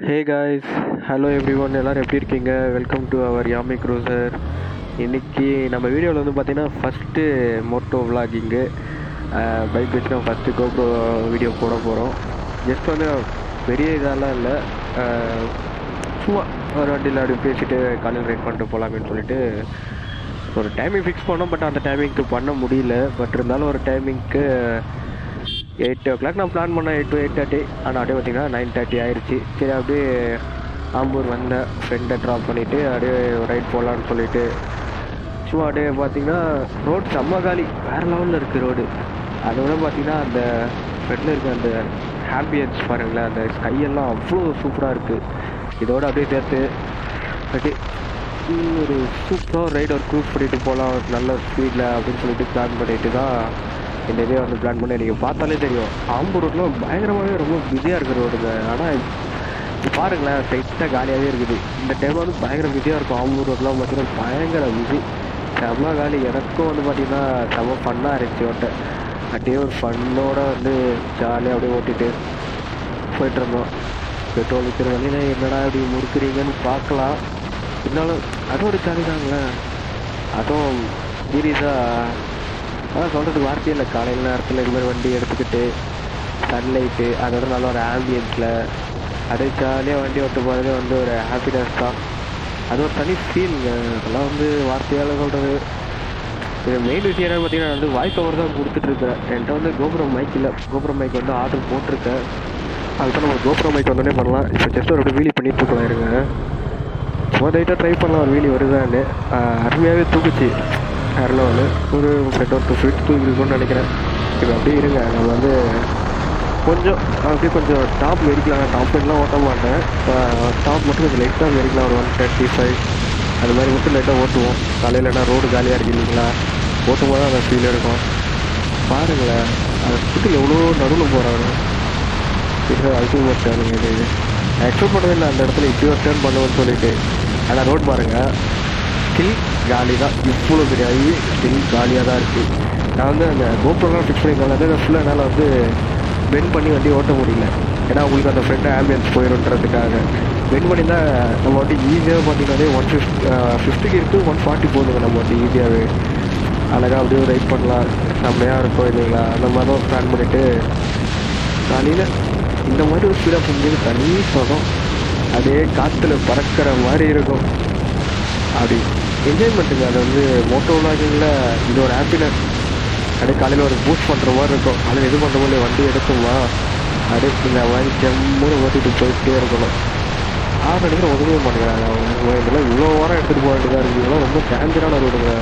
ஹே guys, hello everyone, எல்லோரும் எப்படி இருக்கீங்க? Welcome to our Yami cruiser. இன்றைக்கி நம்ம வீடியோவில் வந்து பார்த்திங்கன்னா ஃபஸ்ட்டு மோட்டோ விளாகிங்கு பைக் வச்சு நம்ம ஃபஸ்ட்டு கோப்ரோ வீடியோ போட போகிறோம். ஜஸ்ட் வந்து பெரிய இதெல்லாம் இல்லை, சும்மா ஒரு வண்டியில் அப்படி பேசிட்டு காலையில் ரைட் பண்ணிட்டு போகலாமேன்னு சொல்லிட்டு ஒரு டைமிங் ஃபிக்ஸ் பண்ணோம். பட் அந்த டைமிங்க்கு பண்ண முடியல. பட் இருந்தாலும் ஒரு டைமிங்க்கு 8 o'clock நான் பிளான் பண்ணேன், 8 to 8:30. ஆனால் அப்படியே பார்த்தீங்கன்னா 9:30 ஆயிடுச்சு. சரி, அப்படியே ஆம்பூர் வந்தேன், ஃப்ரெண்டை ட்ராப் பண்ணிவிட்டு அப்படியே ரைட் போகலான்னு சொல்லிட்டு சும்மா அப்படியே பார்த்தீங்கன்னா ரோடு செம்ம காலி, வேறு லெவலில் இருக்குது ரோடு. அதை விட பார்த்தீங்கன்னா அந்த ஃப்ரெண்டில் இருக்க அந்த ஆம்பியன்ஸ் பாருங்களேன், அந்த ஸ்கையெல்லாம் அவ்வளோ சூப்பராக இருக்குது. இதோடு அப்படியே சேர்த்து அப்படியே ஒரு சூப்பராக ரைடு ஒரு க்ரூஸ் பண்ணிட்டு போகலாம் ஒரு நல்ல ஸ்பீடில் அப்படின்னு சொல்லிட்டு பிளான் பண்ணிட்டு தான் இந்த இதே வந்து பிளான் பண்ணி. நீங்கள் பார்த்தாலே தெரியும், ஆம்பூர் ரோட்லாம் பயங்கரமாகவே ரொம்ப பிஸியாக இருக்கிற ரோடுங்க. ஆனால் இப்போ பாருங்களேன், ஸ்ட்ரைட்டாக காலியாகவே இருக்குது. இந்த டைம் வந்து பயங்கர பிஸியாக இருக்கும். ஆம்பூர் ரோட்லாம் பார்த்தீங்கன்னா பயங்கர பிஸி, செம்ம காலி. எனக்கும் வந்து பார்த்திங்கன்னா செம்ம ஃபன்னாக இருந்துச்சு ஓட்ட. அப்படியே ஒரு ஃபன்னோடு வந்து ஜாலியாக அப்படியே ஓட்டிகிட்டு போயிட்டுருந்தோம். பெட்ரோல் விற்கிற வழியில் என்னடா இப்படி முறுக்குறீங்கன்னு பார்க்கலாம், இருந்தாலும் அதுவும் ஒரு ஜாலி தாங்களேன். அதுவும் சீரியஸாக அதான் சொல்கிறதுக்கு வார்த்தையே இல்லை. காலையில் நேரத்தில் இது மாதிரி வண்டி எடுத்துக்கிட்டு சன்லைட்டு அதோட நல்ல ஒரு ஆம்பியன்ஸில் அப்படியே ஜாலியாக வண்டி ஓட்ட போகிறது வந்து ஒரு ஹாப்பினஸ் தான். அது ஒரு தனி ஃபீலுங்க. அதெல்லாம் வந்து வார்த்தையால் சொல்கிறது. இது மெயின் விஷயம் என்னன்னு பார்த்தீங்கன்னா, வந்து வாய்ஸ் ஓவர் தான் கொடுத்துட்ருக்கேன். என்கிட்ட வந்து கோப்ரோ மைக் இல்லை. கோப்ரோ மைக் வந்து ஆர்டர் போட்டிருக்கேன். அதுதான் நம்ம கோப்ரோ மைக் வந்தோடனே பண்ணலாம். இப்போ ஜஸ்ட் ஒரு வீலி பண்ணிட்டு இருக்கலாம் இருங்க. சும்மா லைட்டாக ட்ரை பண்ணலாம் ஒரு வீலி வருதான்னு. அருமையாகவே தூக்குச்சு. அருளாவில் ஒரு 2 feet தூக்கிருக்குன்னு நினைக்கிறேன். இப்போ அப்படியே இருங்க, நம்ம வந்து கொஞ்சம் அப்படியே கொஞ்சம் டாப் வெடிக்கலாம். டாப் எல்லாம் ஓட்ட மாட்டேன், டாப் மட்டும் கொஞ்சம் லைட்டாக வெடிக்கலாம். ஒரு 135 அது மாதிரி மட்டும் லைட்டாக ஓட்டுவோம். காலையிலனா ரோடு காலியாக இருக்குது இல்லைங்களா, ஓட்டும் போது அந்த ஃபீல் இருக்கும். பாருங்களேன், அந்த ஸ்கூட்டில் எவ்வளோ நடுவில் போகிறாங்க. இது அல்டிமேட் டேர்னுங்க. இது எக்ஸ்பெக்ட் பண்ணவே இல்லை அந்த இடத்துல இப்படி ஒரு டேர்ன் பண்ணுவோன்னு சொல்லிட்டு. ஆனால் ரோட் பாருங்கள், ஸ்டில் காலி தான். இவ்வளோ பெரிய ஐவி ஸ்டில் காலியாக தான் இருக்குது. நான் வந்து அந்த கோப்ரோலாம் ஃபிக்ஸ் பண்ணிக்கலாம், ஃபுல்லாக என்னால் வந்து பெண்ட் பண்ணி வண்டி ஓட்ட முடியல. ஏன்னா உங்களுக்கு அந்த ஃப்ரெண்டு ஆம்பியன்ஸ் போயிடும்ன்றதுக்காக பெண்ட் பண்ணி தான் நம்ம வண்டி ஈஸியாக பார்த்தீங்கன்னாலே 150 இருக்குது, 140 போதுங்க. நம்ம வண்டி ஈஸியாகவே அழகாக அப்படியே ரைட் பண்ணலாம், செம்மையாக இருக்கும் இல்லைங்களா. அந்த மாதிரி தான் பிளான் பண்ணிவிட்டு காலையில் இந்த மாதிரி ஒரு ஸ்பீடாக செஞ்சது தனி சொகம். அதே காற்றுல பறக்கிற மாதிரி இருக்கும். அப்படி என்ஜாய்மெண்ட்டுங்க. அது வந்து மோட்டோ விளாகிங்கில் இது ஒரு ஹாப்பினஸ். அப்படியே காலையில் ஒரு பூஸ்ட் பண்ணுற மாதிரி இருக்கும். அதில் இது பண்ணுற மாதிரி வண்டி எடுக்குமா அப்படியே இந்த மாதிரி ஜம்முன்னு ஓட்டிகிட்டு போயிட்டே இருக்கணும். ஆறு அடிக்கிற உதவியே மாட்டேங்கிறாங்க அவங்க. இதெல்லாம் இவ்வளோ வாரம் எடுத்துகிட்டு போக வேண்டியதாக இருக்குது. இதெல்லாம் ரொம்ப டேஞ்சரான ரோடுங்க.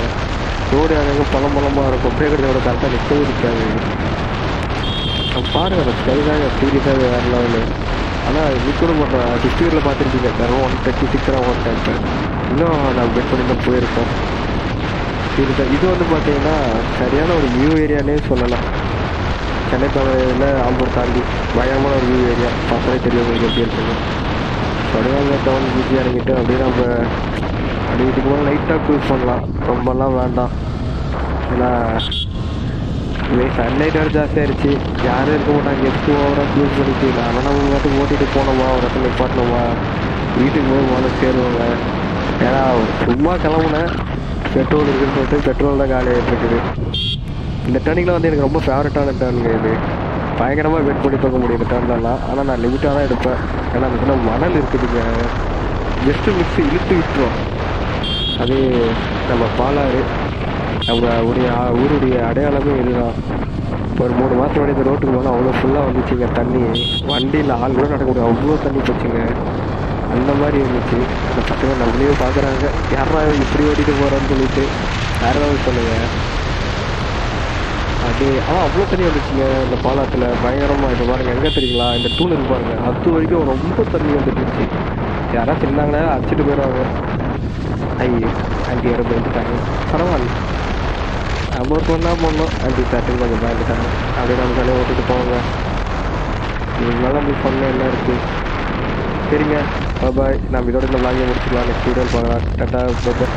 ரோடு அங்கே பழமாக இருக்கும். பிரேக் எடுத்தோட கரெக்டாக நிற்கவே இருக்காது. பாருங்கள், அந்த ஸ்கை தாங்க சீரியஸாக வேறு லெவலில். ஆனால் கூட பண்ணுறேன் 50 பார்த்துருக்கீங்க, வெறும் 136 ஓட்டேன். இப்போ இன்னும் நான் பெட் பண்ணி தான் போயிருக்கோம். இது வந்து பார்த்தீங்கன்னா சரியான ஒரு வியூ ஏரியானே சொல்லலாம். சென்னை தலையில் ஆம்பூர் தாண்டி பயமான ஒரு வியூ ஏரியா. பார்த்தாலே தெரியும் உங்களுக்கு எப்படி இருக்குங்க. அப்படியே டவுன் பிஸியாக இறங்கிட்டு அப்படியே நம்ம அப்படி இதுக்கு மேலே லைட்டாக க்ரூஸ் பண்ணலாம், ரொம்பலாம் வேண்டாம். ஏன்னா சன்லைட் வேறு ஜாஸ்தியாக ஆயிடுச்சு, யாரும் இருக்க மாட்டாங்க. எதுக்கு ஓவராக க்ளூஸ் பண்ணிட்டு ஆனால் நம்ம மட்டும் ஓட்டிகிட்டு போனோமா, ஒரு இடத்துல நிப்பாட்டினோமா, வீட்டுக்கு போய் முதல்ல சேருவாங்க. ஏன்னா சும்மா கிளம்புனேன், பெட்ரோல் இருக்குதுன்னு சொல்லிட்டு பெட்ரோல் தான் காலி ஆகிட்டு இருக்குது. இந்த டேர்னிங்கில் வந்து எனக்கு ரொம்ப ஃபேவரட்டான டேர்னுங்க. இது பயங்கரமாக வெயிட் பண்ணி போக முடியும் இந்த டேர்ன்லாம். ஆனால் நான் லிமிட்டாக தான் எடுப்பேன். ஏன்னா அந்த மணல் இருக்குதுங்க, ஜஸ்ட்டு மிக்ஸி இழுத்து விட்டுரும். அது நம்ம பாலாறு, நம்ம ஊருடைய அடையாளமே இதுதான். ஒரு 3 மாதம் முன்னாடி இந்த ரோட்டுக்கு போனால் அவ்வளோ ஃபுல்லாக வந்துச்சுங்க தண்ணி. வண்டியில் ஆள் கூட நடக்க முடியும், அவ்வளோ தண்ணி போச்சுங்க. அந்த மாதிரி இருந்துச்சு. அந்த பசங்க நம்மளையே பார்க்குறாங்க, யாரா இப்படி ஓட்டிகிட்டு போகிறோன்னு சொல்லிட்டு வேறு ஏதாவது சொல்லுங்கள். அப்படியே அவ்வளோ தண்ணி வந்துச்சுங்க இந்த பாலாத்தில். பயங்கரமாக இது பாருங்கள், எங்கே தெரியுங்களா, இந்த தூள் இருக்கு பாருங்கள், அது வரைக்கும் ரொம்ப தண்ணி வந்துட்டுருச்சு. யாராச்சும் இருந்தாங்கன்னா அடிச்சுட்டு போயிடுவாங்க. அங்கே இறந்து வந்துட்டாங்க. பரவாயில்ல, நம்ம ஒரு பொண்ணாக போடணும். அப்படி ஸ்டார்டிங் கொஞ்சம் பயந்துட்டாங்க. அப்படியே நம்ம தலையை ஓட்டிட்டு போவாங்க. இவங்களாம் போய் பண்ண என்ன இருக்குது. சரிங்க, பாய். நம்ம இதோட இந்த விளாகியை முடிச்சுக்கலாம். நெக்ஸ்ட் வீடியோவில் பார்க்கலாம். டாட்டா, பாய்.